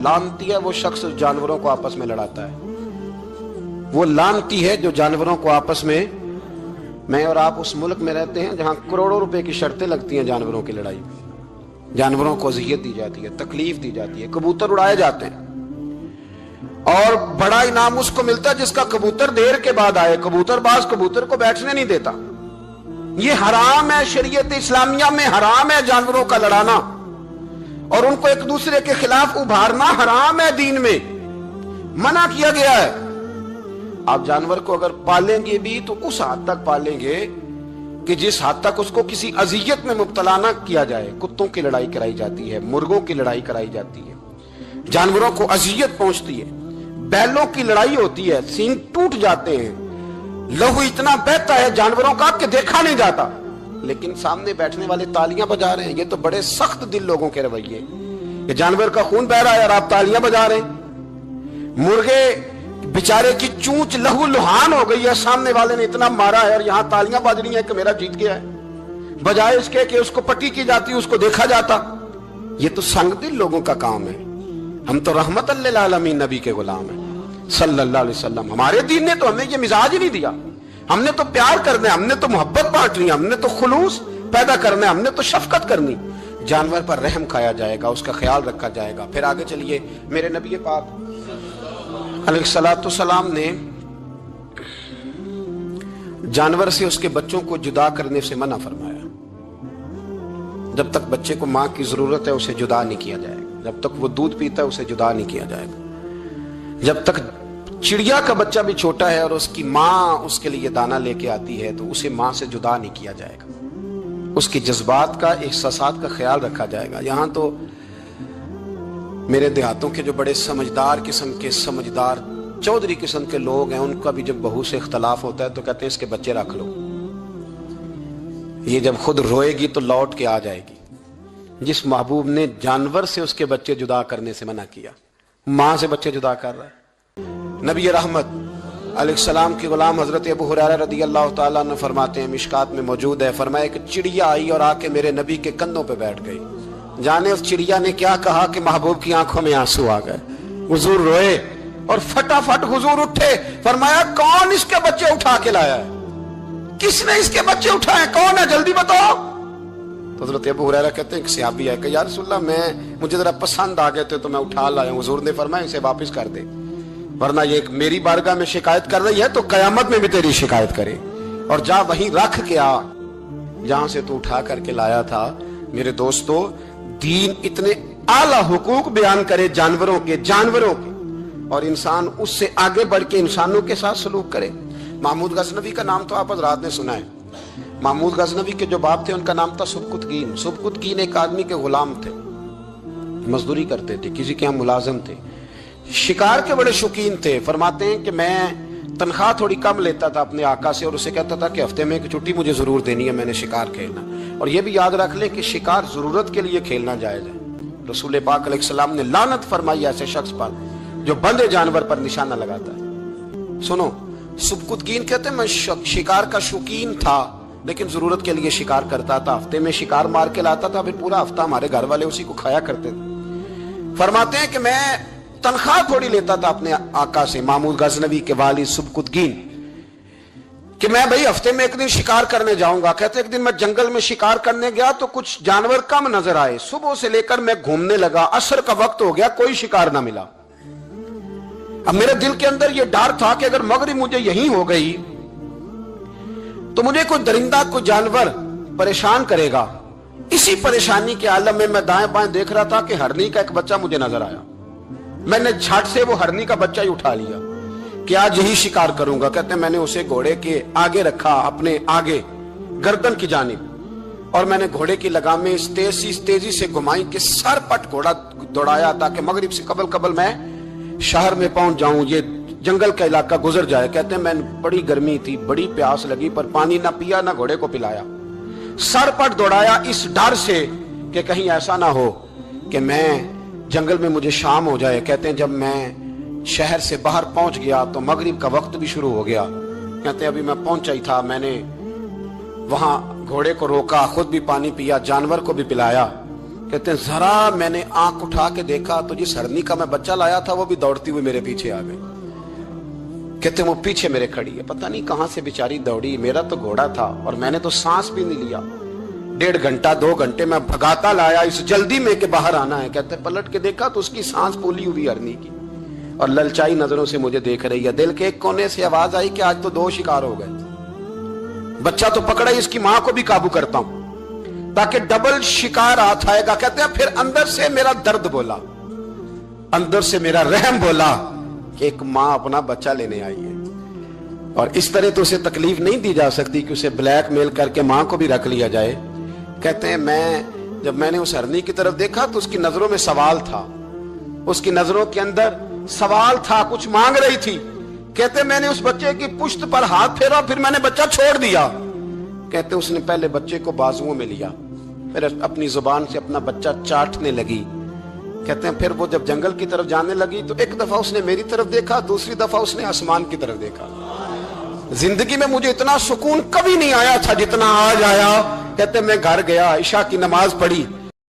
लानती है वो शख्स जानवरों को आपस में लड़ाता है। वो लानती है जो जानवरों को आपस में। मैं और आप उस मुल्क में रहते हैं जहां करोड़ों रुपए की शर्तें लगती हैं जानवरों की लड़ाई में। जानवरों को अज़ियत दी जाती है, तकलीफ दी जाती है, कबूतर उड़ाए जाते हैं और बड़ा इनाम उसको मिलता है जिसका कबूतर देर के बाद आए। कबूतरबाज कबूतर को बैठने नहीं देता। ये हराम है, शरीयत इस्लामिया में हराम है जानवरों का लड़ाना और उनको एक दूसरे के खिलाफ उभारना हराम है। दीन में मना किया गया है। आप जानवर को अगर पालेंगे भी तो उस हद तक पालेंगे कि जिस हद तक उसको किसी अजियत में मुब्तला ना किया जाए। कुत्तों की लड़ाई कराई जाती है, मुर्गों की लड़ाई कराई जाती है, जानवरों को अजियत पहुंचती है। बैलों की लड़ाई होती है, सींग टूट जाते हैं, लहू इतना बहता है जानवरों का कि देखा नहीं जाता, लेकिन सामने बैठने वाले तालियां बजा रहे हैं। ये तो बड़े सख्त दिल लोगों के रवैये। ये जानवर का खून बह रहा है और आप तालियां बजा रहे हैं। मुर्गे बेचारे की चूंच लहू लुहान हो गई है, सामने वाले ने इतना मारा है और यहां तालियां बज रही हैं कि मेरा जीत गया है, बजाय इसके कि उसको पट्टी की जाती, उसको देखा जाता। ये तो संगदिल लोगों का काम है। हम तो रहमत लिल आलमीन नबी के गुलाम हैं सल्लल्लाहु अलैहि वसल्लम। हमारे दीन ने तो हमें ये मिजाज ही नहीं दिया। हमने तो प्यार करना है, हमने तो मोहब्बत बांटनी, हमने तो खुलूस पैदा करना है, हमने तो शफकत करनी। जानवर पर रहम खाया जाएगा, उसका ख्याल रखा जाएगा। फिर आगे चलिए, मेरे नबी पाक अलैहिस्सलाम ने जानवर से उसके बच्चों को जुदा करने से मना फरमाया। जब तक बच्चे को मां की जरूरत है उसे जुदा नहीं किया जाएगा। जब तक वो दूध पीता है उसे जुदा नहीं किया जाएगा। जब तक चिड़िया का बच्चा भी छोटा है और उसकी मां उसके लिए दाना लेके आती है तो उसे मां से जुदा नहीं किया जाएगा। उसके जज्बात का, एहसासात का ख्याल रखा जाएगा। यहां तो मेरे देहातों के जो बड़े समझदार किस्म के, समझदार चौधरी किस्म के लोग हैं, उनका भी जब बहू से इख्तलाफ होता है तो कहते हैं इसके बच्चे रख लो, ये जब खुद रोएगी तो लौट के आ जाएगी। जिस महबूब ने जानवर से उसके बच्चे जुदा करने से मना किया, मां से बच्चे जुदा कर रहा है। नबी रहमत अलैहिस्सलाम के गुलाम हजरत अबू हुरैरा रदियल्लाहु ताला अन्हु फरमाते हैं, मिशकात में मौजूद है, फरमाया कि चिड़िया आई और आके मेरे नबी के कंधों पे बैठ गई। जाने उस चिड़िया ने क्या कहा कि महबूब की आंखों में आंसू आ गए। हुजूर रोए और फटाफट हुजूर उठे। फरमाया कौन इसके बच्चे उठा के लाया है? किसने इसके बच्चे उठाए? कौन है? जल्दी बताओ। तो हजरत अबू हुरैरा कहते हैं कि सहाबी है कि या रसूलल्लाह मुझे जरा पसंद आ गए थे तो मैं उठा लाया। हुजूर ने फरमाया इसे वापस कर दे, वरना ये मेरी बारगाह में शिकायत कर रही है तो कयामत में भी तेरी शिकायत करे। और जा वहीं रख के आ जहां से तू उठा करके लाया था। मेरे दोस्तों, दीन इतने आला हुकूक बयान करे जानवरों के, और इंसान उससे आगे बढ़ के इंसानों के साथ सलूक करे। महमूद गजनवी का नाम तो आप हज़रात ने सुना है। महमूद गजनवी के जो बाप थे उनका नाम था सुबकुतगीन। सुबकुतगीन एक आदमी के गुलाम थे, मजदूरी करते थे, किसी के यहाँ मुलाजिम थे, शिकार के बड़े शौकीन थे। फरमाते हैं कि मैं तनख्वाह थोड़ी कम लेता था अपने आका से और उसे कहता था कि हफ्ते में एक छुट्टी मुझे जरूर देनी है, मैंने शिकार खेलना। और यह भी याद रख ले कि शिकार जरूरत के लिए खेलना जायज है। रसूल पाक अलैहिस्सलाम ने लानत फरमाई ऐसे शख्स पर जो बंदे जानवर पर निशाना लगाता है। सुनो, सुबकुतगीन कहते हैं मैं शिकार का शौकीन था लेकिन जरूरत के लिए शिकार करता था। हफ्ते में शिकार मार के लाता था, फिर पूरा हफ्ता हमारे घर वाले उसी को खाया करते थे। फरमाते हैं कि मैं तनख्वाह थोड़ी लेता था अपने आका से, महमूद गजनवी के वालिद सुबकुतगीन, कि मैं भाई हफ्ते में एक दिन शिकार करने जाऊंगा। कहते एक दिन मैं जंगल में शिकार करने गया तो कुछ जानवर कम नजर आए। सुबह से लेकर मैं घूमने लगा, असर का वक्त हो गया, कोई शिकार ना मिला। अब मेरे दिल के अंदर यह डर था कि अगर मगरिब मुझे यहीं हो गई तो मुझे कोई दरिंदा, कोई जानवर परेशान करेगा। इसी परेशानी के आलम में मैं दाएं बाएं देख रहा था कि हरनी का एक बच्चा मुझे नजर आया। मैंने झट से वो हरनी का बच्चा ही उठा लिया कि आज यही शिकार करूंगा। कहते मैंने उसे घोड़े के आगे रखा, अपने आगे गर्दन की जानिब, और मैंने घोड़े की लगामें इस तेजी से घुमाई कि सर पट घोड़ा दौड़ाया ताकि मगरिब से कबल मैं शहर में पहुंच जाऊं, ये जंगल का इलाका गुजर जाए। कहते हैं मैं बड़ी गर्मी थी, बड़ी प्यास लगी, पर पानी ना पिया ना घोड़े को पिलाया। सर पट दौड़ाया इस डर से कि कहीं ऐसा ना हो कि मैं जंगल में मुझे शाम हो जाए। कहते हैं जब मैं शहर से बाहर पहुंच गया तो मगरिब का वक्त भी शुरू हो गया। कहते हैं अभी मैं पहुंचा ही था, मैंने वहां घोड़े को रोका, खुद भी पानी पिया, जानवर को भी पिलाया। کہتے ہیں ذرا میں نے آنکھ اٹھا کے دیکھا تو جس ہرنی کا میں بچہ لایا تھا وہ بھی دوڑتی ہوئی میرے پیچھے آ گئی. کہتے ہیں وہ پیچھے میرے کھڑی ہے, پتہ نہیں کہاں سے بیچاری دوڑی, میرا تو گھوڑا تھا اور میں نے تو سانس بھی نہیں لیا. 1.5 گھنٹہ 2 گھنٹے میں بھگاتا لایا اس جلدی میں کہ باہر آنا ہے. کہتے ہیں پلٹ کے دیکھا تو اس کی سانس پھولی ہوئی ہرنی کی اور للچائی نظروں سے مجھے دیکھ رہی ہے. دل کے ایک کونے سے آواز آئی کہ آج تو 2 شکار ہو گئے. بچہ تو پکڑا ہی, اس کی ماں کو بھی قابو کرتا ہوں تاکہ ڈبل شکار ہاتھ آئے گا. کہتے ہیں پھر اندر سے میرا درد بولا, اندر سے میرا رحم بولا کہ ایک ماں اپنا بچہ لینے آئی ہے اور اس طرح تو اسے تکلیف نہیں دی جا سکتی کہ اسے بلیک میل کر کے ماں کو بھی رکھ لیا جائے. کہتے ہیں جب میں نے اس ہرنی کی طرف دیکھا تو اس کی نظروں میں سوال تھا, اس کی نظروں کے اندر سوال تھا, کچھ مانگ رہی تھی. کہتے ہیں میں نے اس بچے کی پشت پر ہاتھ پھیرا, پھر میں نے بچہ چھوڑ دیا. کہتے ہیں اس نے پہلے بچے کو بازوؤں میں لیا, پھر اپنی زبان سے اپنا بچہ چاٹنے لگی. کہتے ہیں پھر وہ جب جنگل کی طرف جانے لگی تو ایک دفعہ اس نے میری طرف دیکھا, دوسری دفعہ اس نے آسمان کی طرف دیکھا. زندگی میں مجھے اتنا سکون کبھی نہیں آیا تھا جتنا آج آیا. کہتے ہیں میں گھر گیا, عشاء کی نماز پڑھی,